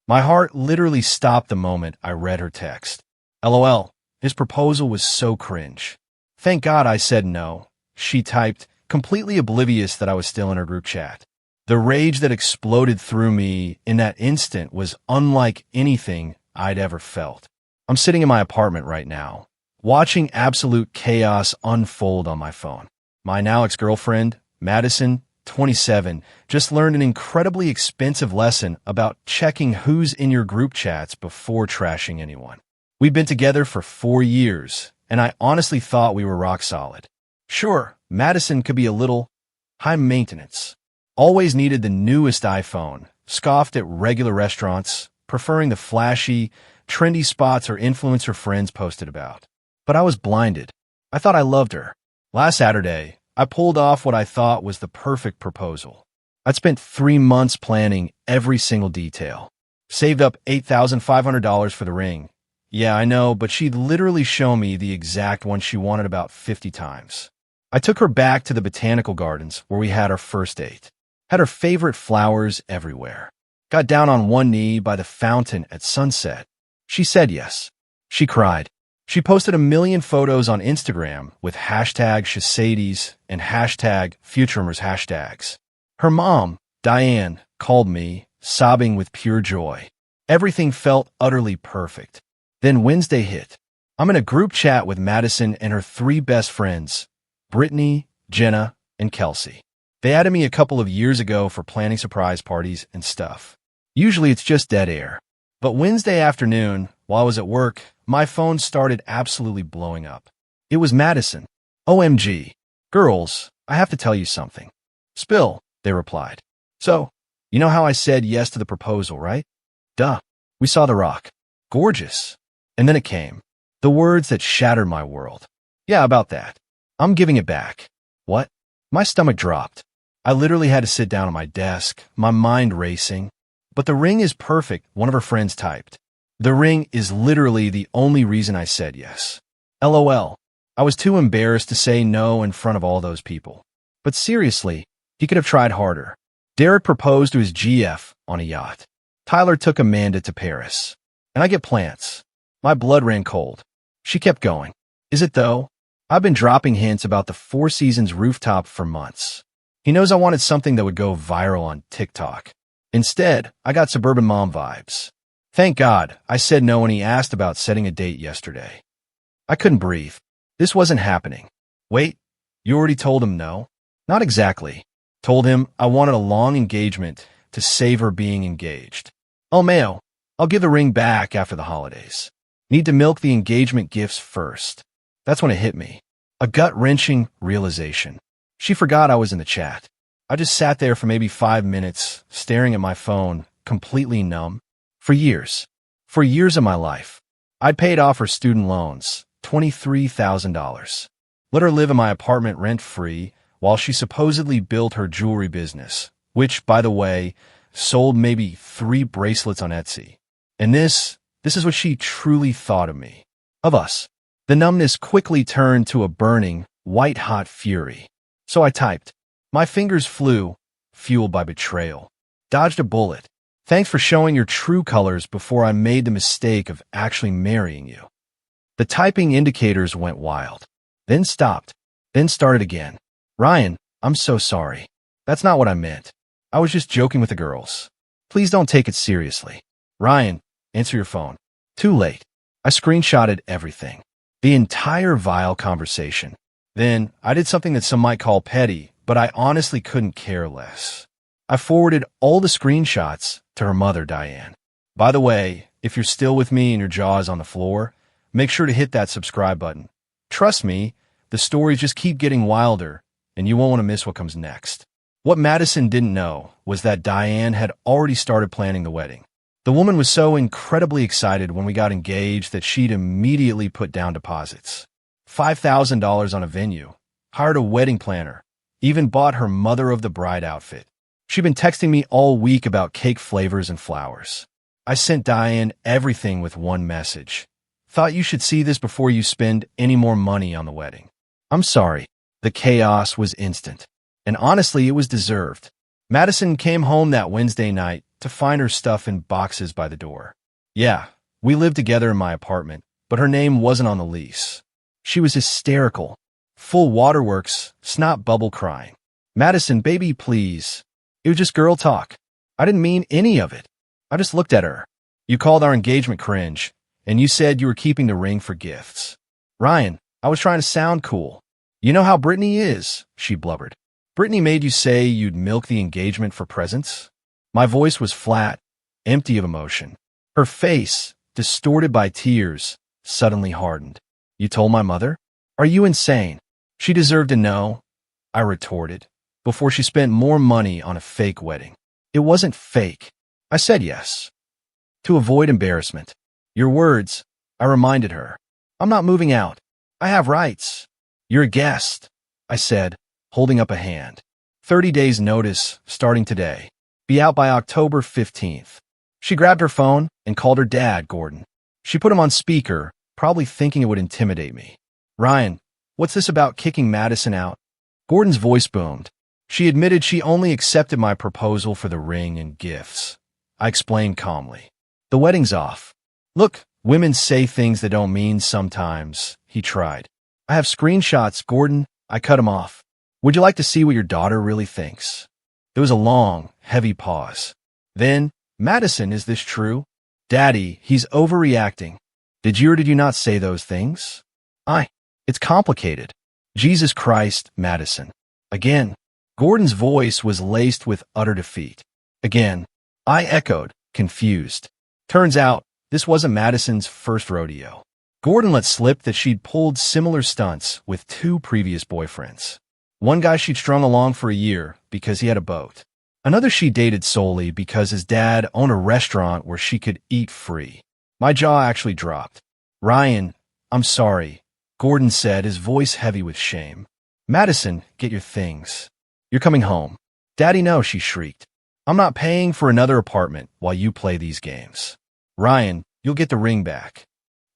My heart literally stopped the moment I read her text. LOL, his proposal was so cringe. Thank God I said no, she typed, completely oblivious that I was still in her group chat. The rage that exploded through me in that instant was unlike anything I'd ever felt. I'm sitting in my apartment right now, watching absolute chaos unfold on my phone. My now ex-girlfriend, Madison, 27, just learned an incredibly expensive lesson about checking who's in your group chats before trashing anyone. We've been together for 4 years, and I honestly thought we were rock solid. Sure, Madison could be a little high maintenance. Always needed the newest iPhone, scoffed at regular restaurants, preferring the flashy, trendy spots her influencer friends posted about. But I was blinded. I thought I loved her. Last Saturday, I pulled off what I thought was the perfect proposal. I'd spent 3 months planning every single detail. Saved up $8,500 for the ring. Yeah, I know, but she'd literally show me the exact one she wanted about 50 times. I took her back to the botanical gardens where we had our first date. Had her favorite flowers everywhere. Got down on one knee by the fountain at sunset. She said yes. She cried. She posted a million photos on Instagram with hashtag Shasades and hashtag Futurumers hashtags. Her mom, Diane, called me, sobbing with pure joy. Everything felt utterly perfect. Then Wednesday hit. I'm in a group chat with Madison and her 3 best friends, Brittany, Jenna, and Kelsey. They added me a couple of years ago for planning surprise parties and stuff. Usually it's just dead air. But Wednesday afternoon, while I was at work, my phone started absolutely blowing up. It was Madison. OMG. Girls, I have to tell you something. Spill, they replied. So, you know how I said yes to the proposal, right? Duh. We saw The Rock. Gorgeous. And then it came. The words that shattered my world. Yeah, about that. I'm giving it back. What? My stomach dropped. I literally had to sit down at my desk, my mind racing. But the ring is perfect, one of her friends typed. The ring is literally the only reason I said yes. LOL. I was too embarrassed to say no in front of all those people. But seriously, he could have tried harder. Derek proposed to his GF on a yacht. Tyler took Amanda to Paris. And I get plants. My blood ran cold. She kept going. Is it though? I've been dropping hints about the Four Seasons rooftop for months. He knows I wanted something that would go viral on TikTok. Instead, I got suburban mom vibes. Thank God, I said no when he asked about setting a date yesterday. I couldn't breathe. This wasn't happening. Wait, you already told him no? Not exactly. Told him I wanted a long engagement to savor being engaged. Oh, Mayo, I'll give the ring back after the holidays. Need to milk the engagement gifts first. That's when it hit me. A gut-wrenching realization. She forgot I was in the chat. I just sat there for maybe 5 minutes, staring at my phone, completely numb. For years of my life, I'd paid off her student loans, $23,000. Let her live in my apartment rent-free while she supposedly built her jewelry business, which, by the way, sold maybe 3 bracelets on Etsy. And this is what she truly thought of me, of us. The numbness quickly turned to a burning, white-hot fury. So I typed. My fingers flew, fueled by betrayal. Dodged a bullet. Thanks for showing your true colors before I made the mistake of actually marrying you. The typing indicators went wild. Then stopped. Then started again. Ryan, I'm so sorry. That's not what I meant. I was just joking with the girls. Please don't take it seriously. Ryan, answer your phone. Too late. I screenshotted everything. The entire vile conversation. Then I did something that some might call petty, but I honestly couldn't care less. I forwarded all the screenshots to her mother, Diane. By the way, if you're still with me and your jaw is on the floor, make sure to hit that subscribe button. Trust me, the stories just keep getting wilder, and you won't want to miss what comes next. What Madison didn't know was that Diane had already started planning the wedding. The woman was so incredibly excited when we got engaged that she'd immediately put down deposits. $5,000 on a venue, hired a wedding planner, even bought her mother-of-the-bride outfit. She'd been texting me all week about cake flavors and flowers. I sent Diane everything with one message. Thought you should see this before you spend any more money on the wedding. I'm sorry. The chaos was instant. And honestly, it was deserved. Madison came home that Wednesday night, to find her stuff in boxes by the door. Yeah, we lived together in my apartment, but her name wasn't on the lease. She was hysterical. Full waterworks, snot bubble crying. Madison, baby, please. It was just girl talk. I didn't mean any of it. I just looked at her. You called our engagement cringe, and you said you were keeping the ring for gifts. Ryan, I was trying to sound cool. You know how Brittany is, she blubbered. Brittany made you say you'd milk the engagement for presents? My voice was flat, empty of emotion. Her face, distorted by tears, suddenly hardened. You told my mother? Are you insane? She deserved to know, I retorted, before she spent more money on a fake wedding. It wasn't fake. I said yes. To avoid embarrassment. Your words, I reminded her. I'm not moving out. I have rights. You're a guest, I said, holding up a hand. 30 days notice, starting today. Be out by October 15th. She grabbed her phone and called her dad, Gordon. She put him on speaker, probably thinking it would intimidate me. Ryan, what's this about kicking Madison out? Gordon's voice boomed. She admitted she only accepted my proposal for the ring and gifts. I explained calmly. The wedding's off. Look, women say things that don't mean sometimes, he tried. I have screenshots, Gordon. I cut him off. Would you like to see what your daughter really thinks? There was a long, heavy pause. Then, Madison, is this true? Daddy, he's overreacting. Did you or did you not say those things? It's complicated. Jesus Christ, Madison. Again. Gordon's voice was laced with utter defeat. Again. I echoed, confused. Turns out, this wasn't Madison's first rodeo. Gordon let slip that she'd pulled similar stunts with 2 previous boyfriends. One guy she'd strung along for a year because he had a boat. Another she dated solely because his dad owned a restaurant where she could eat free. My jaw actually dropped. Ryan, I'm sorry, Gordon said, his voice heavy with shame. Madison, get your things. You're coming home. Daddy, no, she shrieked. I'm not paying for another apartment while you play these games. Ryan, you'll get the ring back.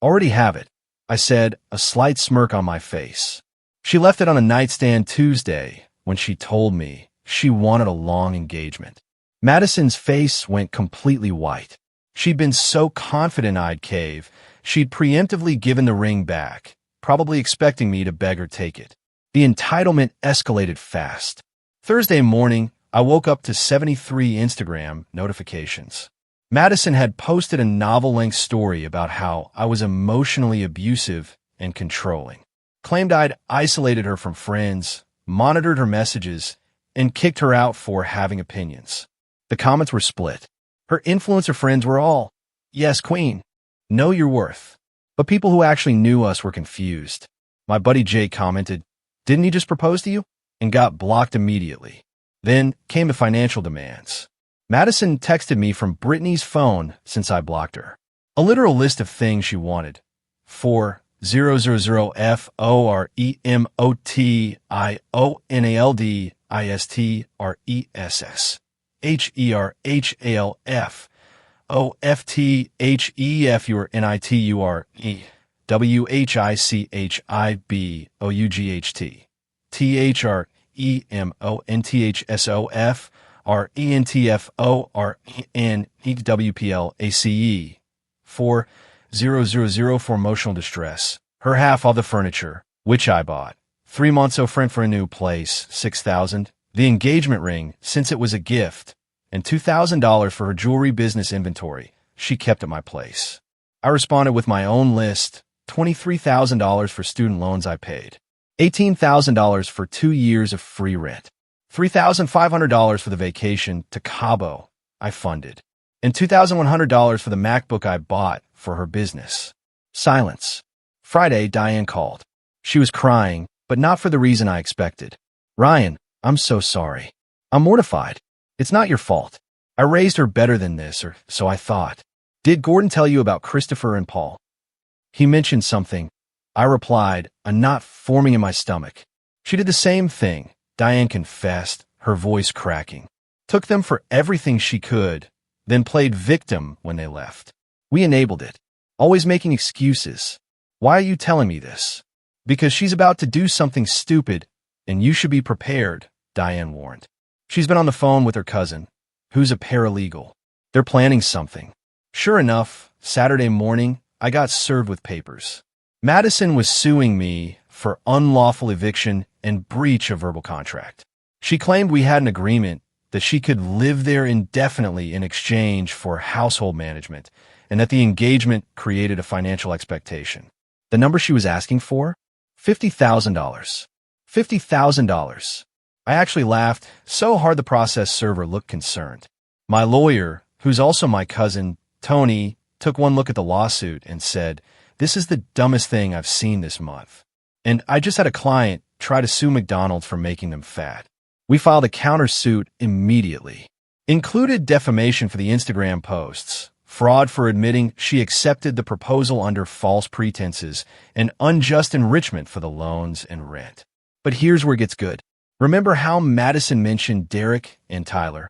Already have it, I said, a slight smirk on my face. She left it on a nightstand Tuesday when she told me she wanted a long engagement. Madison's face went completely white. She'd been so confident I'd cave, she'd preemptively given the ring back, probably expecting me to beg her take it. The entitlement escalated fast. Thursday morning, I woke up to 73 Instagram notifications. Madison had posted a novel-length story about how I was emotionally abusive and controlling. Claimed I'd isolated her from friends, monitored her messages, and kicked her out for having opinions. The comments were split. Her influencer friends were all, yes, queen, know your worth. But people who actually knew us were confused. My buddy Jay commented, didn't he just propose to you? And got blocked immediately. Then came the financial demands. Madison texted me from Brittany's phone since I blocked her. A literal list of things she wanted. 400FOREMOTIONALDISTRESS HERHALF OFTHEF your NITURE WHICHIBOUGHT THREMONTHSOF RENTFORENEWPLACE 4000 for emotional distress. Her half of the furniture, which I bought. 3 months of rent for a new place, $6,000. The engagement ring, since it was a gift, and $2,000 for her jewelry business inventory she kept at my place. I responded with my own list, $23,000 for student loans I paid, $18,000 for 2 years of free rent, $3,500 for the vacation to Cabo I funded, and $2,100 for the MacBook I bought for her business. Silence. Friday, Diane called. She was crying, but not for the reason I expected. Ryan, I'm so sorry. I'm mortified. It's not your fault. I raised her better than this, or so I thought. Did Gordon tell you about Christopher and Paul? He mentioned something. I replied, a knot forming in my stomach. She did the same thing, Diane confessed, her voice cracking. Took them for everything she could, then played victim when they left. We enabled it, always making excuses. Why are you telling me this? Because she's about to do something stupid, and you should be prepared, Diane warned. She's been on the phone with her cousin, who's a paralegal. They're planning something. Sure enough, Saturday morning, I got served with papers. Madison was suing me for unlawful eviction and breach of verbal contract. She claimed we had an agreement that she could live there indefinitely in exchange for household management, and that the engagement created a financial expectation. The number she was asking for? $50,000. $50,000. I actually laughed so hard the process server looked concerned. My lawyer, who's also my cousin, Tony, took one look at the lawsuit and said, "This is the dumbest thing I've seen this month." And I just had a client try to sue McDonald's for making them fat. We filed a countersuit immediately. Included defamation for the Instagram posts, fraud for admitting she accepted the proposal under false pretenses, and unjust enrichment for the loans and rent. But here's where it gets good. Remember how Madison mentioned Derek and Tyler?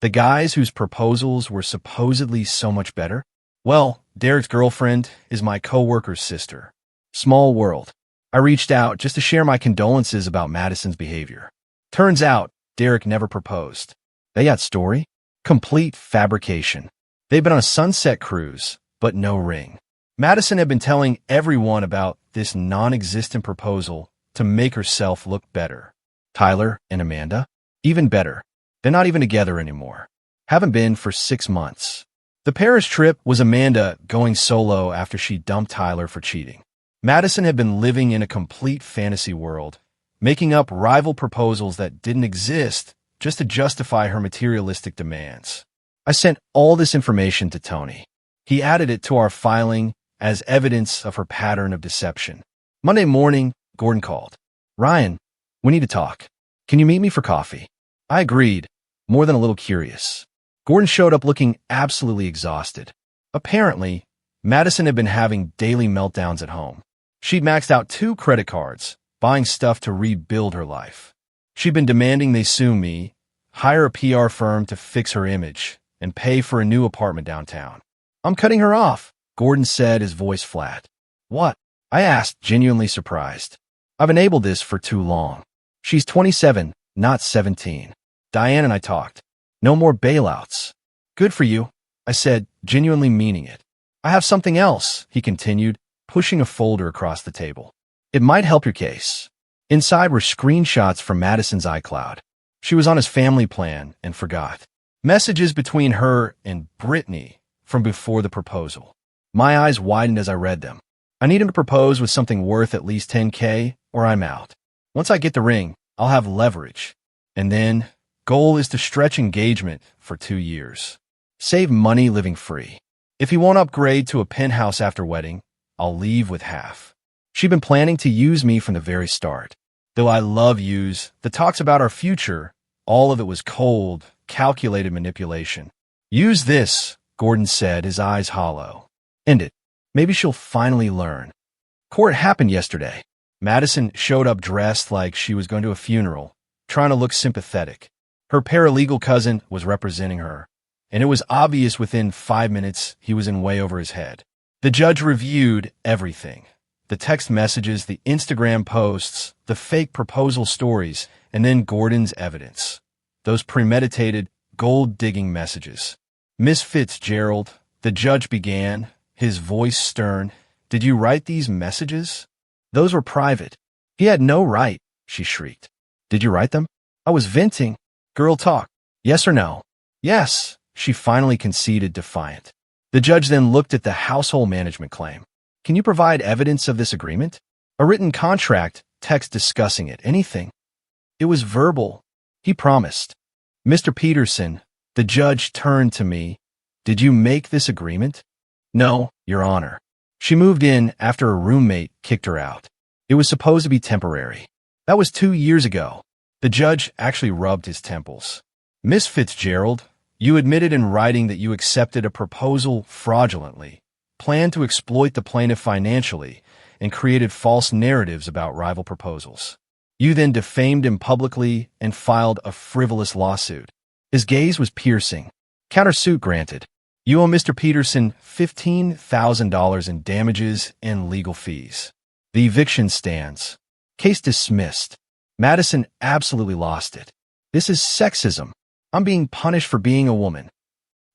The guys whose proposals were supposedly so much better? Well, Derek's girlfriend is my coworker's sister. Small world. I reached out just to share my condolences about Madison's behavior. Turns out, Derek never proposed. They got story? Complete fabrication. They've been on a sunset cruise, but no ring. Madison had been telling everyone about this non-existent proposal to make herself look better. Tyler and Amanda? Even better. They're not even together anymore. Haven't been for 6 months. The Paris trip was Amanda going solo after she dumped Tyler for cheating. Madison had been living in a complete fantasy world, making up rival proposals that didn't exist just to justify her materialistic demands. I sent all this information to Tony. He added it to our filing as evidence of her pattern of deception. Monday morning, Gordon called. "Ryan, we need to talk. Can you meet me for coffee?" I agreed, more than a little curious. Gordon showed up looking absolutely exhausted. Apparently, Madison had been having daily meltdowns at home. She'd maxed out 2 credit cards, buying stuff to rebuild her life. She'd been demanding they sue me, hire a PR firm to fix her image, and pay for a new apartment downtown. "I'm cutting her off," Gordon said, his voice flat. "What?" I asked, genuinely surprised. "I've enabled this for too long. She's 27, not 17. Diane and I talked. No more bailouts." "Good for you," I said, genuinely meaning it. "I have something else," he continued, pushing a folder across the table. "It might help your case." Inside were screenshots from Madison's iCloud. She was on his family plan and forgot. Messages between her and Brittany from before the proposal. My eyes widened as I read them. I need him to propose with something worth at least $10K or I'm out. Once I get the ring, I'll have leverage. And then, goal is to stretch engagement for 2 years. Save money living free. If he won't upgrade to a penthouse after wedding, I'll leave with half. She'd been planning to use me from the very start. Though I love use that talks about our future, all of it was cold, calculated manipulation. "Use this," Gordon said, his eyes hollow. "End it. Maybe she'll finally learn." Court happened yesterday. Madison showed up dressed like she was going to a funeral, trying to look sympathetic. Her paralegal cousin was representing her, and it was obvious within 5 minutes he was in way over his head. The judge reviewed everything. The text messages, the Instagram posts, the fake proposal stories, and then Gordon's evidence. Those premeditated, gold-digging messages. "Miss Fitzgerald," the judge began, his voice stern, "did you write these messages?" "Those were private." "He had no right," she shrieked. "Did you write them?" "I was venting." "Girl talk. Yes or no?" "Yes," she finally conceded, defiant. The judge then looked at the household management claim. "Can you provide evidence of this agreement? A written contract, text discussing it, anything?" "It was verbal." He promised. "Mr. Peterson," the judge turned to me, "did you make this agreement?" "No, Your Honor." She moved in after a roommate kicked her out. It was supposed to be temporary. That was 2 years ago. The judge actually rubbed his temples. "Miss Fitzgerald, you admitted in writing that you accepted a proposal fraudulently, planned to exploit the plaintiff financially, and created false narratives about rival proposals. You then defamed him publicly and filed a frivolous lawsuit." His gaze was piercing. "Countersuit granted. You owe Mr. Peterson $15,000 in damages and legal fees. The eviction stands. Case dismissed." Madison absolutely lost it. "This is sexism. I'm being punished for being a woman."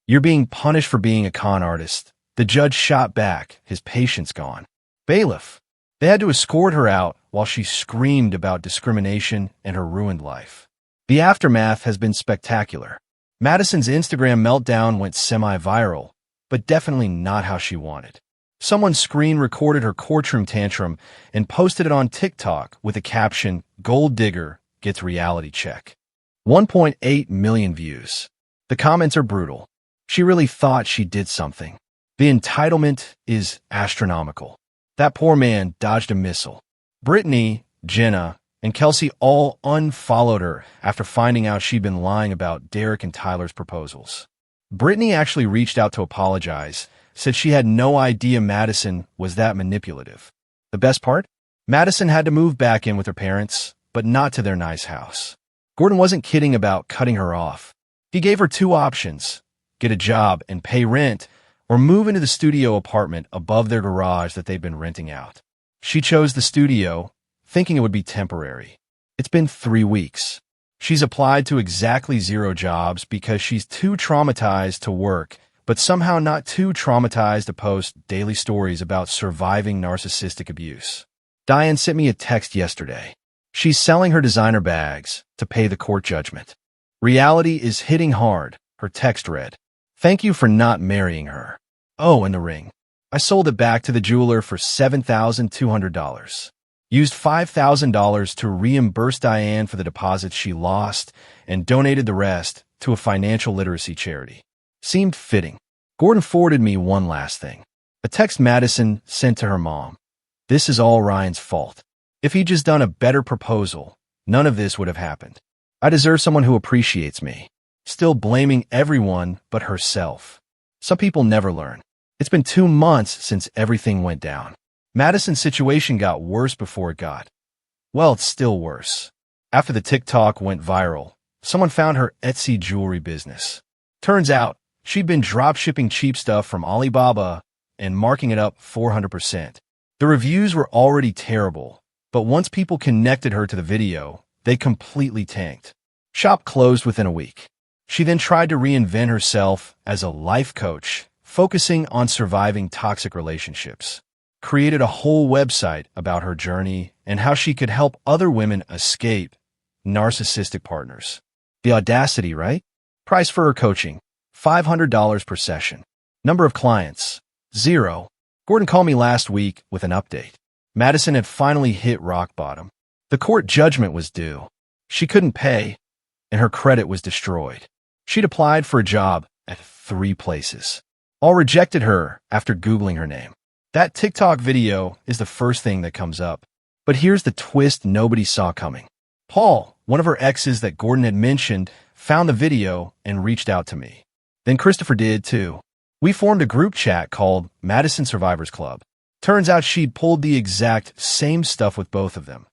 You're being punished for being a con artist. The judge shot back, his patience gone. Bailiff. They had to escort her out while she screamed about discrimination and her ruined life. The aftermath has been spectacular. Madison's Instagram meltdown went semi-viral, but definitely not how she wanted. Someone screen-recorded her courtroom tantrum and posted it on TikTok with a caption, "Gold digger gets reality check." 1.8 million views. The comments are brutal. She really thought she did something. The entitlement is astronomical. That poor man dodged a missile. Brittany, Jenna, and Kelsey all unfollowed her after finding out she'd been lying about Derek and Tyler's proposals. Brittany actually reached out to apologize, said she had no idea Madison was that manipulative. The best part? Madison had to move back in with her parents, but not to their nice house. Gordon wasn't kidding about cutting her off. He gave her two options: get a job and pay rent, or move into the studio apartment above their garage that they've been renting out. She chose the studio, thinking it would be temporary. It's been 3 weeks. She's applied to exactly 0 jobs because she's too traumatized to work, but somehow not too traumatized to post daily stories about surviving narcissistic abuse. Diane sent me a text yesterday. She's selling her designer bags to pay the court judgment. Reality is hitting hard, her text read. Thank you for not marrying her. Oh, and the ring. I sold it back to the jeweler for $7,200. Used $5,000 to reimburse Diane for the deposits she lost and donated the rest to a financial literacy charity. Seemed fitting. Gordon forwarded me one last thing. A text Madison sent to her mom. This is all Ryan's fault. If he'd just done a better proposal, none of this would have happened. I deserve someone who appreciates me. Still blaming everyone but herself. Some people never learn. It's been 2 months since everything went down. Madison's situation got worse before it got. Well, it's still worse. After the TikTok went viral, someone found her Etsy jewelry business. Turns out, she'd been drop-shipping cheap stuff from Alibaba and marking it up 400%. The reviews were already terrible, but once people connected her to the video, they completely tanked. Shop closed within a week. She then tried to reinvent herself as a life coach, focusing on surviving toxic relationships. Created a whole website about her journey and how she could help other women escape narcissistic partners. The audacity, right? Price for her coaching, $500 per session. Number of clients, 0. Gordon called me last week with an update. Madison had finally hit rock bottom. The court judgment was due. She couldn't pay, and her credit was destroyed. She'd applied for a job at 3 places. All rejected her after Googling her name. That TikTok video is the first thing that comes up. But here's the twist nobody saw coming. Paul, one of her exes that Gordon had mentioned, found the video and reached out to me. Then Christopher did too. We formed a group chat called Madison Survivors Club. Turns out she'd pulled the exact same stuff with both of them.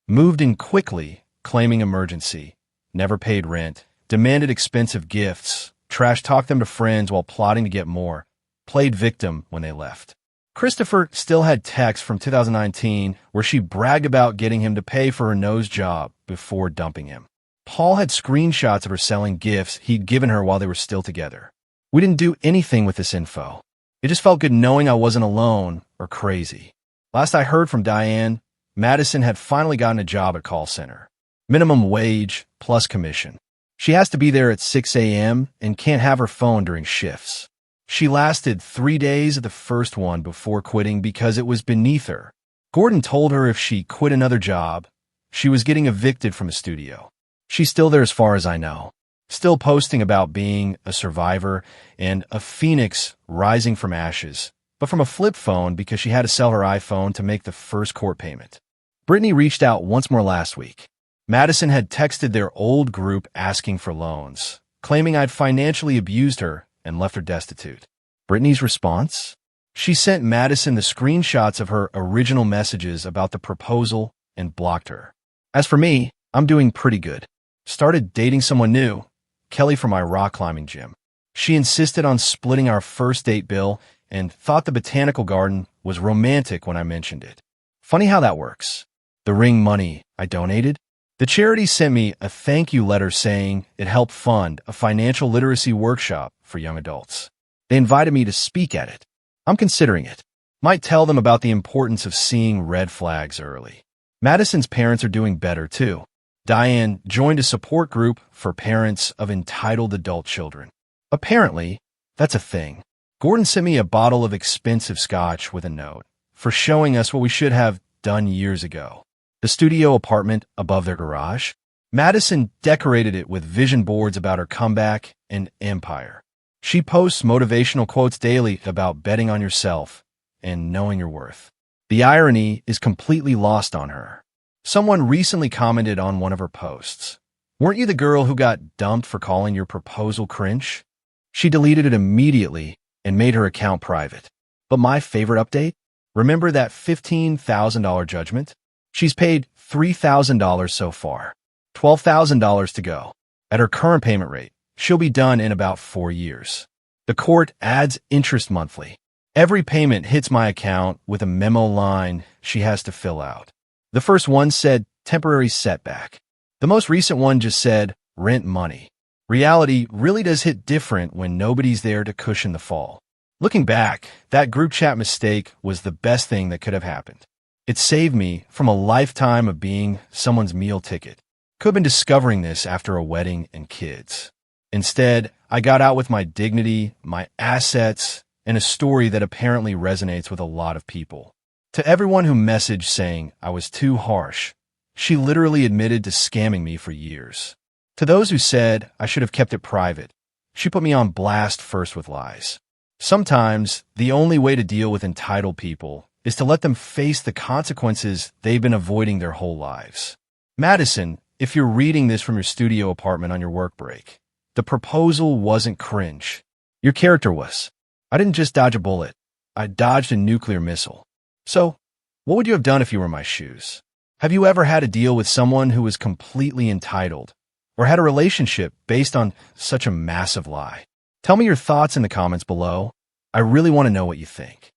Moved in quickly, claiming emergency. Never paid rent. Demanded expensive gifts. Trash-talked them to friends while plotting to get more. Played victim when they left. Christopher still had texts from 2019 where she bragged about getting him to pay for her nose job before dumping him. Paul had screenshots of her selling gifts he'd given her while they were still together. We didn't do anything with this info. It just felt good knowing I wasn't alone or crazy. Last I heard from Diane, Madison had finally gotten a job at call center. Minimum wage plus commission. She has to be there at 6 a.m. and can't have her phone during shifts. She lasted 3 days at the first one before quitting because it was beneath her. Gordon told her if she quit another job, she was getting evicted from the studio. She's still there as far as I know. Still posting about being a survivor and a phoenix rising from ashes, but from a flip phone because she had to sell her iPhone to make the first court payment. Brittany reached out once more last week. Madison had texted their old group asking for loans, claiming I'd financially abused her and left her destitute. Brittany's response? She sent Madison the screenshots of her original messages about the proposal and blocked her. As for me, I'm doing pretty good. Started dating someone new, Kelly from my rock climbing gym. She insisted on splitting our first date bill and thought the botanical garden was romantic when I mentioned it. Funny how that works. The ring money I donated? The charity sent me a thank you letter saying it helped fund a financial literacy workshop for young adults. They invited me to speak at it. I'm considering it. Might tell them about the importance of seeing red flags early. Madison's parents are doing better, too. Diane joined a support group for parents of entitled adult children. Apparently, that's a thing. Gordon sent me a bottle of expensive scotch with a note for showing us what we should have done years ago. The studio apartment above their garage. Madison decorated it with vision boards about her comeback and empire. She posts motivational quotes daily about betting on yourself and knowing your worth. The irony is completely lost on her. Someone recently commented on one of her posts, "Weren't you the girl who got dumped for calling your proposal cringe?" She deleted it immediately and made her account private. But my favorite update? Remember that $15,000 judgment? She's paid $3,000 so far, $12,000 to go. At her current payment rate, she'll be done in about 4 years. The court adds interest monthly. Every payment hits my account with a memo line she has to fill out. The first one said temporary setback. The most recent one just said rent money. Reality really does hit different when nobody's there to cushion the fall. Looking back, that group chat mistake was the best thing that could have happened. It saved me from a lifetime of being someone's meal ticket. Could have been discovering this after a wedding and kids. Instead, I got out with my dignity, my assets, and a story that apparently resonates with a lot of people. To everyone who messaged saying I was too harsh, she literally admitted to scamming me for years. To those who said I should have kept it private, she put me on blast first with lies. Sometimes, the only way to deal with entitled people is to let them face the consequences they've been avoiding their whole lives. Madison, if you're reading this from your studio apartment on your work break, the proposal wasn't cringe. Your character was. I didn't just dodge a bullet. I dodged a nuclear missile. So, what would you have done if you were in my shoes? Have you ever had to deal with someone who was completely entitled, or had a relationship based on such a massive lie? Tell me your thoughts in the comments below. I really want to know what you think.